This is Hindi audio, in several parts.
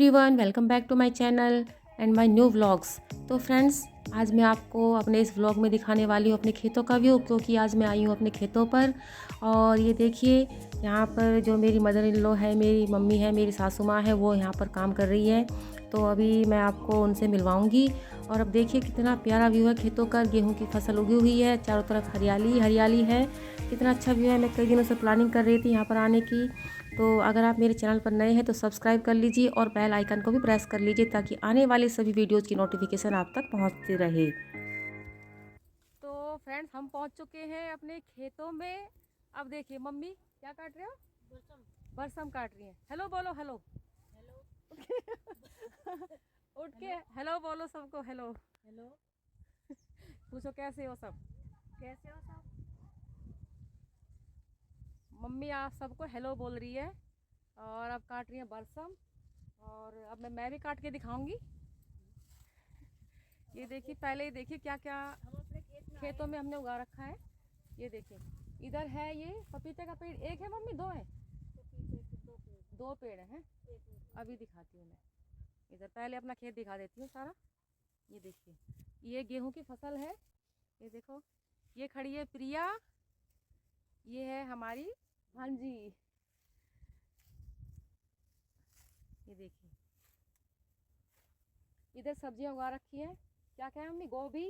Everyone, welcome back to my channel and my new vlogs. तो फ्रेंड्स, आज मैं आपको अपने इस व्लॉग में दिखाने वाली हूँ अपने खेतों का व्यू, क्योंकि आज मैं आई हूँ अपने खेतों पर। और ये देखिए, यहाँ पर जो मेरी मदर इन लॉ है, मेरी मम्मी है, मेरी सासू माँ है, वो यहाँ पर काम कर रही है। तो अभी मैं आपको उनसे मिलवाऊँगी। और अब देखिए कितना प्यारा व्यू है खेतों का। गेहूँ की फसल उगी हुई है, चारों तरफ हरियाली हरियाली है। कितना अच्छा व्यू है। मैं कई दिनों से प्लानिंग कर रही थी यहाँ पर आने की। तो अगर आप मेरे चैनल पर नए हैं तो सब्सक्राइब कर लीजिए और बेल आइकन को भी प्रेस कर लीजिए, ताकि आने वाले सभी वीडियोज़ की नोटिफिकेशन आप तक पहुंचती रहे। तो फ्रेंड्स, हम पहुंच चुके हैं अपने खेतों में। अब देखिए, मम्मी क्या काट रहे हो? बरसम काट रही हैं। हेलो बोलो, हेलो हेलो उठ के हेलो बोलो सबको। Hello hello. पूछो कैसे हो सब। कैसे हो सब? मम्मी आप सबको हेलो बोल रही है। और अब काट रही है बरसम। और अब मैं भी काट के दिखाऊंगी। ये देखिए, पहले ही देखिए क्या क्या हम अपने खेत में खेतों में हमने उगा रखा है। ये देखिए, इधर है ये पपीते का पेड़। एक है मम्मी, दो है? पपीते के दो पेड़। दो पेड़ हैं। अभी दिखाती हूँ मैं। इधर पहले अपना खेत दिखा देती हूँ सारा। ये देखिए, ये गेहूं की फसल है। ये देखो, ये खड़ी है प्रिया। ये है हमारी भांजी। ये देखिए, इधर सब्जियां उगा रखी हैं। क्या क्या है मम्मी? गोभी,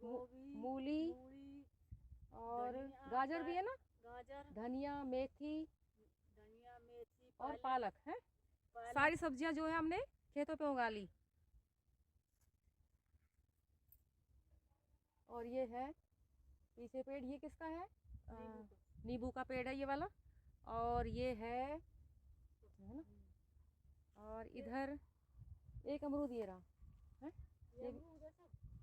गोभी, मूली मूली और धनिया, गाजर भी है ना, गाजर, धनिया, मेथी धनिया, मेथी, और पालक है। पालक। सारी सब्जियां जो है हमने खेतों पे उगा ली। और ये है पीछे पेड़। ये किसका है? नींबू का पेड़ है ये वाला। और ये है ना। और इधर एक अमरूद ये रहा है।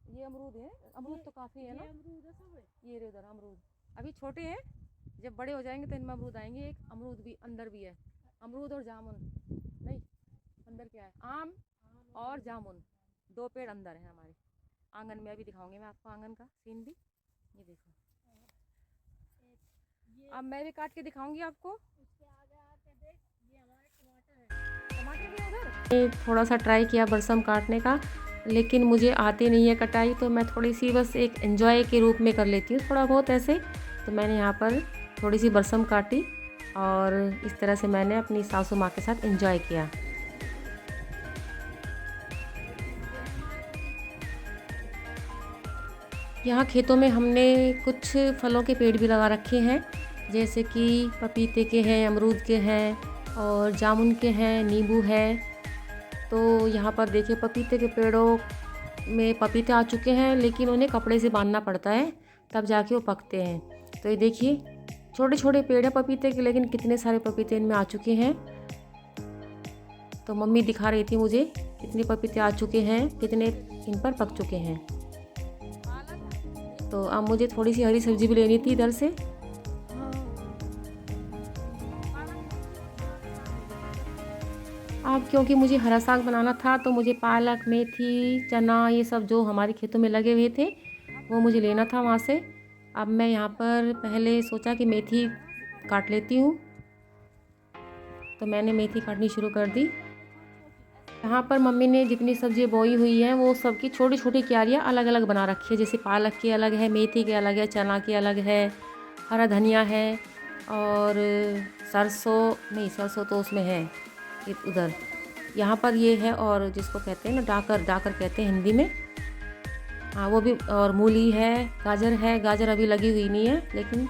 ये अमरूद है। अमरूद तो काफ़ी है ना। अमरूद है सब। ये रहे उधर अमरूद। अभी छोटे हैं, जब बड़े हो जाएंगे तो इनमें अमरूद आएंगे। एक अमरूद भी अंदर भी है। अमरूद और जामुन नहीं, अंदर क्या है? आम और जामुन। दो पेड़ अंदर हैं हमारे आंगन में। अभी दिखाऊंगी मैं आपको आंगन का सीन भी। ये देखो, ये अब मैं भी काट के दिखाऊंगी आपको। उसके आगे आके देख, ये हमारे टमाटर है। टमाटर भी है उधर। थोड़ा सा ट्राई किया बरसम काटने का, लेकिन मुझे आती नहीं है कटाई। तो मैं थोड़ी सी बस एक एंजॉय के रूप में कर लेती हूँ थोड़ा बहुत ऐसे। तो मैंने यहाँ पर थोड़ी सी बरसम काटी और इस तरह से मैंने अपनी सासू माँ के साथ एंजॉय किया। यहाँ खेतों में हमने कुछ फलों के पेड़ भी लगा रखे हैं, जैसे कि पपीते के हैं, अमरूद के हैं और जामुन के हैं, नींबू है। तो यहाँ पर देखिए, पपीते के पेड़ों में पपीते आ चुके हैं, लेकिन उन्हें कपड़े से बांधना पड़ता है, तब जाके वो पकते हैं। तो ये देखिए, छोटे छोटे पेड़ हैं पपीते के, लेकिन कितने सारे पपीते इनमें आ चुके हैं। तो मम्मी दिखा रही थी मुझे कितने पपीते आ चुके हैं, कितने इन पर पक चुके हैं। तो अब मुझे थोड़ी सी हरी सब्जी भी लेनी थी इधर से। अब क्योंकि मुझे हरा साग बनाना था, तो मुझे पालक, मेथी, चना, ये सब जो हमारे खेतों में लगे हुए थे वो मुझे लेना था वहाँ से। अब मैं यहाँ पर पहले सोचा कि मेथी काट लेती हूँ, तो मैंने मेथी काटनी शुरू कर दी। यहाँ पर मम्मी ने जितनी सब्ज़ी बोई हुई हैं वो सबकी छोटी छोटी क्यारियाँ अलग अलग बना रखी है। जैसे पालक की अलग है, मेथी की अलग है, चना की अलग है, हरा धनिया है और सरसों नहीं, सरसों तो उसमें है उधर। यहाँ पर ये है, और जिसको कहते हैं ना डाकर, डाकर कहते हैं हिंदी में। हाँ, वो भी। और मूली है, गाजर है। गाजर अभी लगी हुई नहीं है, लेकिन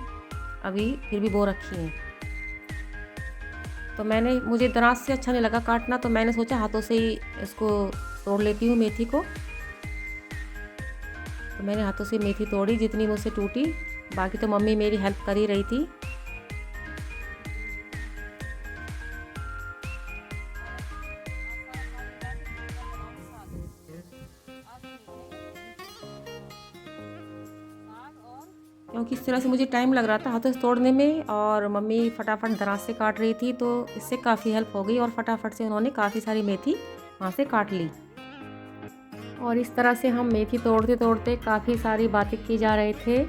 अभी फिर भी बो रखी है। तो मुझे दराज से अच्छा नहीं लगा काटना, तो मैंने सोचा हाथों से ही इसको तोड़ लेती हूँ मेथी को। तो मैंने हाथों से मेथी तोड़ी जितनी मुझसे टूटी। बाकी तो मम्मी मेरी हेल्प कर ही रही थी। क्योंकि इस तरह से मुझे टाइम लग रहा था हाथों से तोड़ने में, और मम्मी फटाफट दराज से काट रही थी, तो इससे काफ़ी हेल्प हो गई और फटाफट से उन्होंने काफ़ी सारी मेथी वहाँ से काट ली। और इस तरह से हम मेथी तोड़ते तोड़ते काफ़ी सारी बातें की जा रहे थे,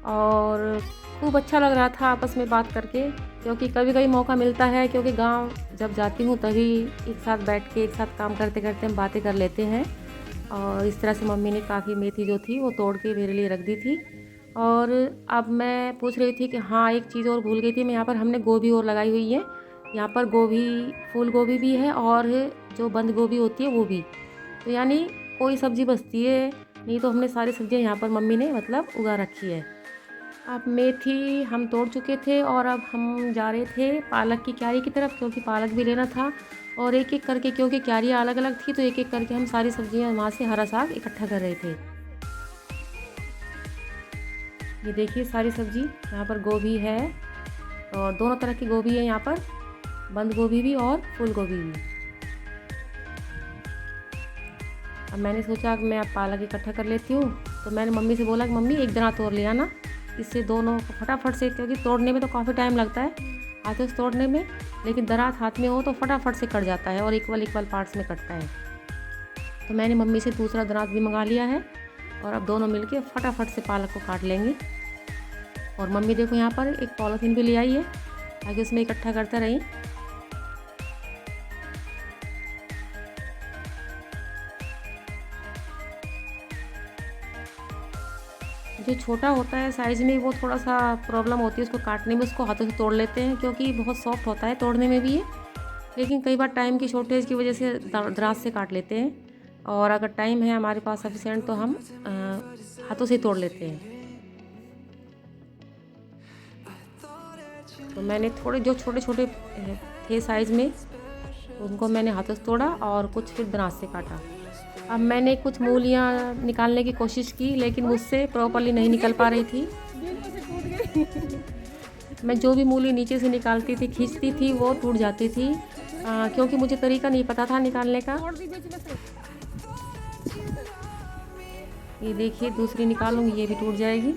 और खूब अच्छा लग रहा था आपस में बात करके। क्योंकि कभी कभी मौका मिलता है, क्योंकि गांव जब जाती हूँ तभी एक साथ बैठ के एक साथ काम करते करते हम बातें कर लेते हैं। और इस तरह से मम्मी ने काफ़ी मेथी जो थी वो तोड़ के मेरे लिए रख दी थी। और अब मैं पूछ रही थी कि हाँ, एक चीज़ और भूल गई थी मैं, यहाँ पर हमने गोभी और लगाई हुई है। यहाँ पर गोभी, फूल गोभी भी है और जो बंद गोभी होती है वो भी। तो यानी कोई सब्ज़ी बचती है, नहीं तो हमने सारी सब्ज़ियाँ यहाँ पर मम्मी ने मतलब उगा रखी है। अब मेथी हम तोड़ चुके थे और अब हम जा रहे थे पालक की क्यारी की तरफ, क्योंकि पालक भी लेना था। और एक एक करके, क्योंकि क्यारियाँ अलग अलग थी, तो एक एक करके हम सारी सब्जियां वहाँ से हरा साग इकट्ठा कर रहे थे। ये देखिए सारी सब्जी, यहाँ पर गोभी है और दोनों तरह की गोभी है यहाँ पर, बंद गोभी भी और फूल गोभी भी। अब मैंने सोचा कि मैं अब पालक इकट्ठा कर लेती हूँ, तो मैंने मम्मी से बोला कि मम्मी एक दाना तोड़ लिया ना, इससे दोनों फटाफट से, क्योंकि तोड़ने में तो काफ़ी टाइम लगता है हाथों से तोड़ने में, लेकिन दराज हाथ में हो तो फटाफट से कट जाता है और इक्वल इक्वल पार्ट्स में कटता है। तो मैंने मम्मी से दूसरा दराज भी मंगा लिया है और अब दोनों मिलके फटाफट से पालक को काट लेंगे। और मम्मी देखो यहाँ पर एक पॉलीथीन भी ले आई है ताकि उसमें इकट्ठा करते रहें। जो छोटा होता है साइज़ में वो थोड़ा सा प्रॉब्लम होती है उसको काटने में, उसको हाथों से तोड़ लेते हैं क्योंकि बहुत सॉफ्ट होता है तोड़ने में भी ये। लेकिन कई बार टाइम की शॉर्टेज की वजह से दराज से काट लेते हैं, और अगर टाइम है हमारे पास सफिशिएंट तो हम हाथों से तोड़ लेते हैं। तो मैंने थोड़े जो छोटे छोटे थे साइज़ में, उनको मैंने हाथों से तोड़ा और कुछ फिर दराज से काटा। अब मैंने कुछ मूलियाँ निकालने की कोशिश की, लेकिन मुझसे प्रॉपर्ली नहीं निकल पा रही थी। मैं जो भी मूली नीचे से निकालती थी, खींचती थी, वो टूट जाती थी, क्योंकि मुझे तरीका नहीं पता था निकालने का। ये देखिए दूसरी निकालूंगी, ये भी टूट जाएगी।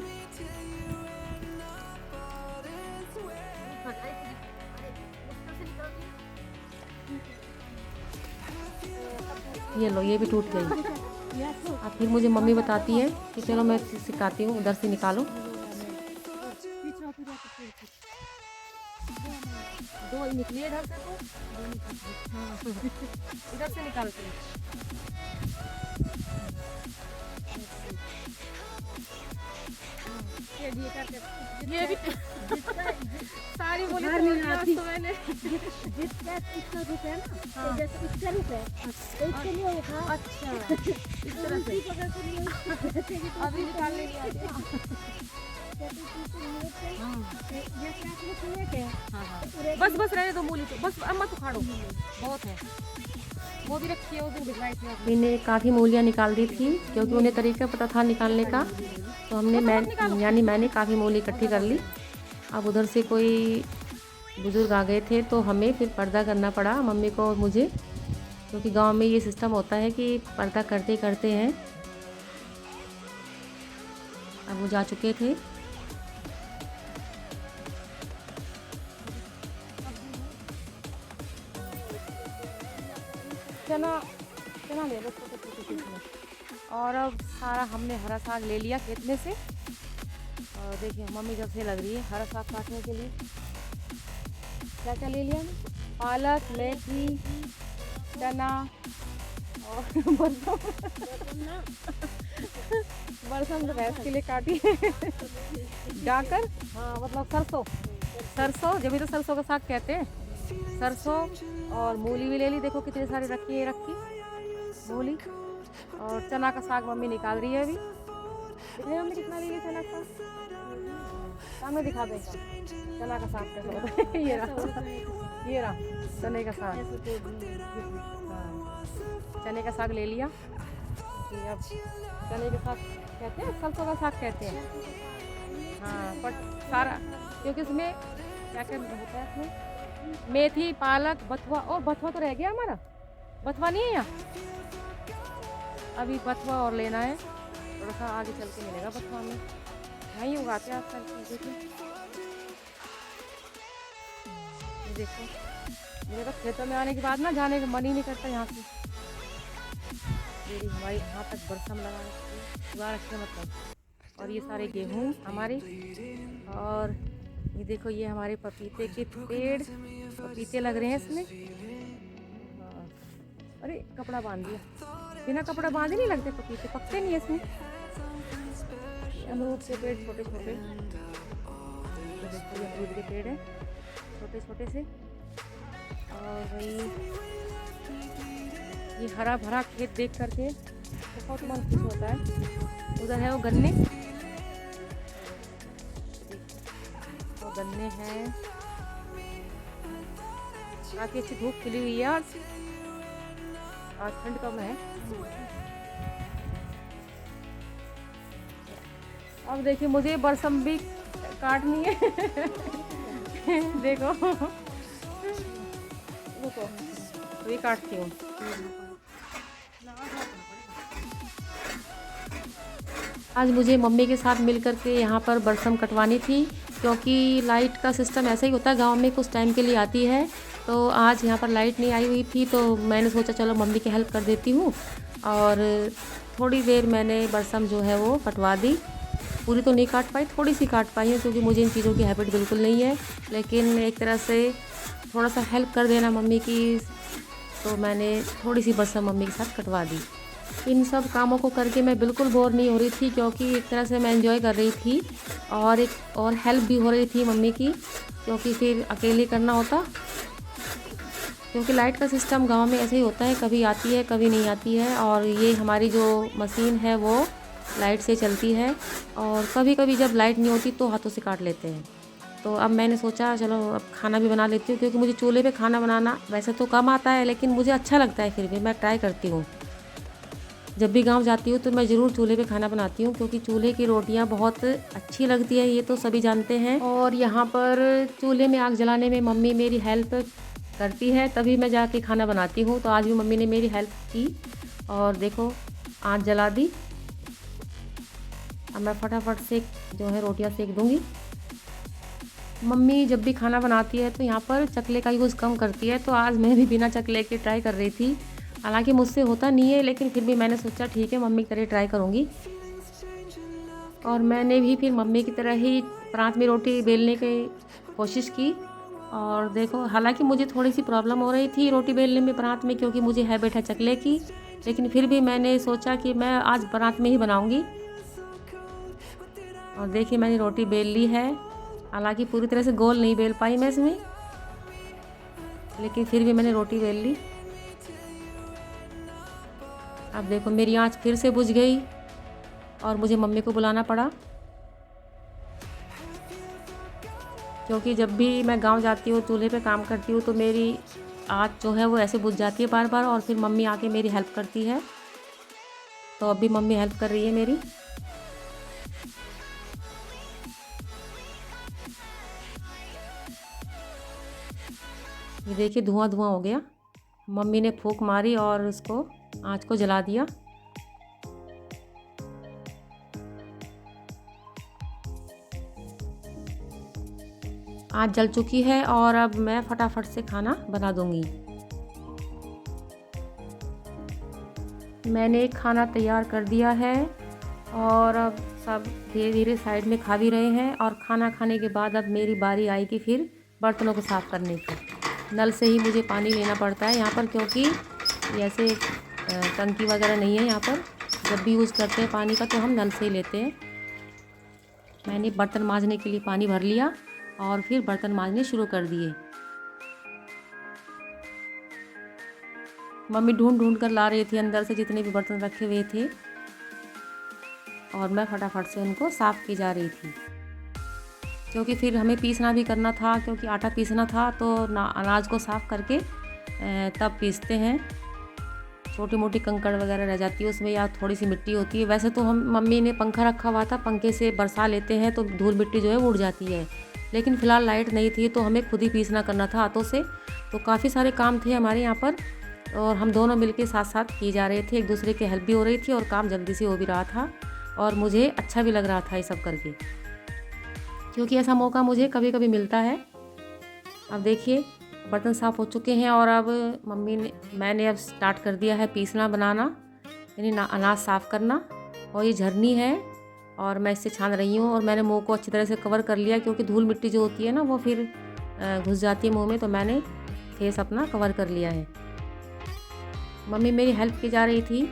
ये लो, ये भी टूट गई। अब फिर मुझे मम्मी बताती है कि चलो मैं सिखाती हूँ, उधर से निकालो। दो निकली इधर से, तो इधर से निकालते हैं। ये भी सारी बोली तो मैंने जिसका इसका रुक है ना, तो जैसे इसका रुक है तो इसके लिए उठा। अच्छा इस तरह से अभी निकाल लेंगे। बस बस रहने दो मूली, तो बस अम्मा तो खाड़ो, बहुत है। वो भी रखी है, वो भी भिजवाई थी। मैंने काफ़ी मूलियाँ निकाल दी थी क्योंकि उन्हें तरीका पता था निकालने का, तो मैंने काफ़ी मूली इकट्ठी कर ली। अब उधर से कोई बुज़ुर्ग आ गए थे तो हमें फिर पर्दा करना पड़ा, मम्मी को और मुझे, क्योंकि गांव में ये सिस्टम होता है कि पर्दा करते करते हैं। अब वो जा चुके थे। चना ले लो छोटे छोटे। और अब सारा हमने हरा साग ले लिया खेत में से, और देखिए मम्मी जब से लग रही है हरा साग काटने के लिए। क्या क्या ले लिया, पालक, मेथी, चना और बरसम तो भैंस के लिए काटी है जाकर। हाँ मतलब सरसों जब भी तो सरसों का साग कहते हैं, सरसों। और मूली भी ले ली, देखो कितनी सारी रखी है, मूली। और चना का साग मम्मी निकाल रही है अभी। देखिए मम्मी कितना ले लिया चना का सामने दिखा देगा। चना का साग कैसा होता है ये रहा चने का साग। हाँ चने का साग ले लिया। अब चने का साग कहते हैं, सरसों का साग कहते हैं। हाँ बट सारा, क्योंकि उसमें क्या क्या होता है, इसमें मेथी, पालक, बथुआ, और बथुआ तो रह गया हमारा, बथुआ नहीं है यहाँ अभी। बथुआ और लेना है, थोड़ा सा आगे चल के मिलेगा बथुआ में, यहीं उगाते हैं आजकल। देखो मेरे तो खेतों में आने के बाद ना जाने का मन ही नहीं करता यहाँ से। मेरी हमारी यहाँ तक बरसम लगा रखी मतलब। और ये सारे गेहूँ हमारे, और ये देखो, ये हमारे पपीते के पेड़, पपीते लग रहे हैं इसमें। हाँ। अरे कपड़ा बांध दिया, बिना कपड़ा बांधे नहीं लगते पपीते, पकते नहीं है इसमें। अमरूद के पेड़ छोटे छोटे, तो देखो ये अमरूद के पेड़ हैं छोटे छोटे से। और भाई ये हरा भरा खेत देख करके बहुत मन खुश होता है। उधर है वो गन्ने, वो गन्ने हैं। काफ़ी अच्छी धूप खिली हुई है आज ठंड कम है। अब देखिए मुझे बरसम भी काटनी है। देखो रुको, अभी काटती हूँ। आज मुझे मम्मी के साथ मिल कर के यहाँ पर बरसम कटवानी थी, क्योंकि लाइट का सिस्टम ऐसा ही होता है, गांव में कुछ टाइम के लिए आती है। तो आज यहाँ पर लाइट नहीं आई हुई थी, तो मैंने सोचा चलो मम्मी की हेल्प कर देती हूँ। और थोड़ी देर मैंने बरसम जो है वो कटवा दी। पूरी तो नहीं काट पाई, थोड़ी सी काट पाई है, क्योंकि मुझे इन चीज़ों की हैबिट बिल्कुल नहीं है। लेकिन एक तरह से थोड़ा सा हेल्प कर देना मम्मी की, तो मैंने थोड़ी सी बरसम मम्मी के साथ कटवा दी। इन सब कामों को करके मैं बिल्कुल बोर नहीं हो रही थी, क्योंकि एक तरह से मैं एंजॉय कर रही थी और एक और हेल्प भी हो रही थी मम्मी की, क्योंकि फिर अकेले करना होता। क्योंकि लाइट का सिस्टम गांव में ऐसे ही होता है, कभी आती है कभी नहीं आती है। और ये हमारी जो मशीन है वो लाइट से चलती है, और कभी कभी जब लाइट नहीं होती तो हाथों से काट लेते हैं। तो अब मैंने सोचा चलो अब खाना भी बना लेती हूँ, क्योंकि मुझे चूल्हे पे खाना बनाना वैसे तो कम आता है, लेकिन मुझे अच्छा लगता है, फिर भी मैं ट्राई करती हूँ। जब भी गांव जाती हूँ तो मैं ज़रूर चूल्हे पे खाना बनाती हूँ, क्योंकि चूल्हे की रोटियाँ बहुत अच्छी लगती है, ये तो सभी जानते हैं। और यहाँ पर चूल्हे में आग जलाने में मम्मी मेरी हेल्प करती है, तभी मैं जाके खाना बनाती हूँ। तो आज भी मम्मी ने मेरी हेल्प की और देखो आग जला दी। अब मैं फटाफट से जो है रोटियाँ सेक दूँगी। मम्मी जब भी खाना बनाती है तो यहाँ पर चकले का यूज़ कम करती है, तो आज मैं भी बिना चकले के ट्राई कर रही थी। हालांकि मुझसे होता नहीं है, लेकिन फिर भी मैंने सोचा ठीक है मम्मी की तरह ट्राई करूँगी। और मैंने भी फिर मम्मी की तरह ही परात में रोटी बेलने की कोशिश की। और देखो हालांकि मुझे थोड़ी सी प्रॉब्लम हो रही थी रोटी बेलने में परात में, क्योंकि मुझे हैबिट है चकले की, लेकिन फिर भी मैंने सोचा कि मैं आज परात में ही बनाऊँगी। और देखिए मैंने रोटी बेल ली है, हालांकि पूरी तरह से गोल नहीं बेल पाई मैं इसमें, लेकिन फिर भी मैंने रोटी बेल ली। अब देखो मेरी आंच फिर से बुझ गई और मुझे मम्मी को बुलाना पड़ा, क्योंकि जब भी मैं गांव जाती हूँ चूल्हे पे काम करती हूँ तो मेरी आंच जो है वो ऐसे बुझ जाती है बार बार, और फिर मम्मी आके मेरी हेल्प करती है। तो अभी मम्मी हेल्प कर रही है मेरी। ये देखिए धुआं धुआं हो गया। मम्मी ने फूंक मारी और उसको आंच को जला दिया। आंच जल चुकी है और अब मैं फटाफट से खाना बना दूंगी। मैंने खाना तैयार कर दिया है और अब सब धीरे धीरे साइड में खा भी रहे हैं। और खाना खाने के बाद अब मेरी बारी आएगी फिर बर्तनों को साफ़ करने की। नल से ही मुझे पानी लेना पड़ता है यहाँ पर, क्योंकि ऐसे टंकी वगैरह नहीं है यहाँ पर। जब भी यूज़ करते हैं पानी का तो हम नल से ही लेते हैं। मैंने बर्तन मांजने के लिए पानी भर लिया और फिर बर्तन मांजने शुरू कर दिए। मम्मी ढूंढ ढूंढ कर ला रही थी अंदर से जितने भी बर्तन रखे हुए थे, और मैं फटाफट से उनको साफ़ की जा रही थी, क्योंकि फिर हमें पीसना भी करना था, क्योंकि आटा पीसना था। तो अनाज को साफ़ करके तब पीसते हैं। छोटी मोटी कंकड़ वगैरह रह जाती है उसमें, या थोड़ी सी मिट्टी होती है। वैसे तो हम मम्मी ने पंखा रखा हुआ था, पंखे से बरसा लेते हैं तो धूल मिट्टी जो है वो उड़ जाती है। लेकिन फ़िलहाल लाइट नहीं थी तो हमें खुद ही पीसना करना था हाथों से। तो काफ़ी सारे काम थे हमारे यहाँ पर, और हम दोनों मिलके साथ साथ किए जा रहे थे। एक दूसरे की हेल्प भी हो रही थी और काम जल्दी से हो भी रहा था, और मुझे अच्छा भी लग रहा था ये सब करके, क्योंकि ऐसा मौका मुझे कभी कभी मिलता है। अब देखिए बर्तन साफ़ हो चुके हैं और अब मैंने अब स्टार्ट कर दिया है पीसना बनाना, यानी अनाज साफ़ करना। और ये झरनी है और मैं इससे छान रही हूँ। और मैंने मुंह को अच्छी तरह से कवर कर लिया क्योंकि धूल मिट्टी जो होती है ना वो फिर घुस जाती है मुंह में, तो मैंने फेस अपना कवर कर लिया है। मम्मी मेरी हेल्प की जा रही थी,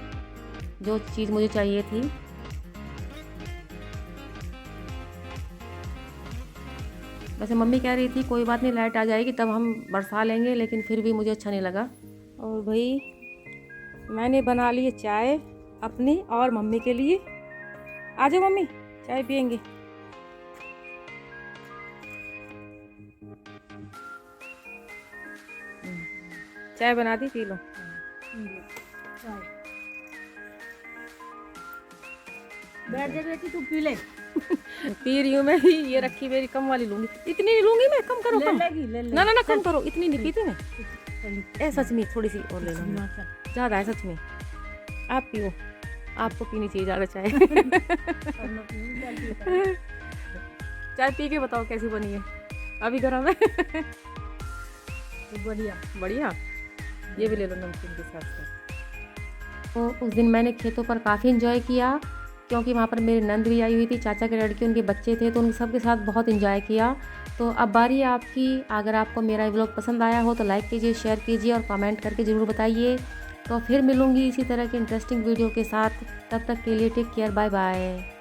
जो चीज़ मुझे चाहिए थी। वैसे मम्मी कह रही थी कोई बात नहीं, लाइट आ जाएगी तब हम बरसा लेंगे, लेकिन फिर भी मुझे अच्छा नहीं लगा। और भाई मैंने बना ली चाय अपनी और मम्मी के लिए। आ जाओ मम्मी, चाय पियेंगे। चाय बना दी, पी लो। बैठ जा बेटी, तू पी ले। पी रही हूँ मैं। ये रखी मेरी, कम वाली लूंगी। इतनी नहीं लूंगी मैं, कम करो, कम। ले ना ना ना, कम करो, इतनी नहीं पीती मैं। ए सच में थोड़ी सी और ले लो, चल। ज़्यादा है सच में। आप पियो, आपको पीनी चाहिए ज़्यादा चाय। चाय पी के बताओ कैसी बनी है, अभी गर्म है। बढ़िया बढ़िया। ये भी ले लो नमकीन के साथ साथ। तो उस दिन मैंने खेतों पर काफ़ी इंजॉय किया क्योंकि वहाँ पर मेरी नंद भी आई हुई थी, चाचा के लड़के, उनके बच्चे थे, तो उन सबके साथ बहुत इंजॉय किया। तो अब बारी है आपकी। अगर आपको मेरा व्लॉग पसंद आया हो तो लाइक कीजिए, शेयर कीजिए और कमेंट करके ज़रूर बताइए। तो फिर मिलूँगी इसी तरह के इंटरेस्टिंग वीडियो के साथ। तब तक के लिए टेक केयर, बाय बाय।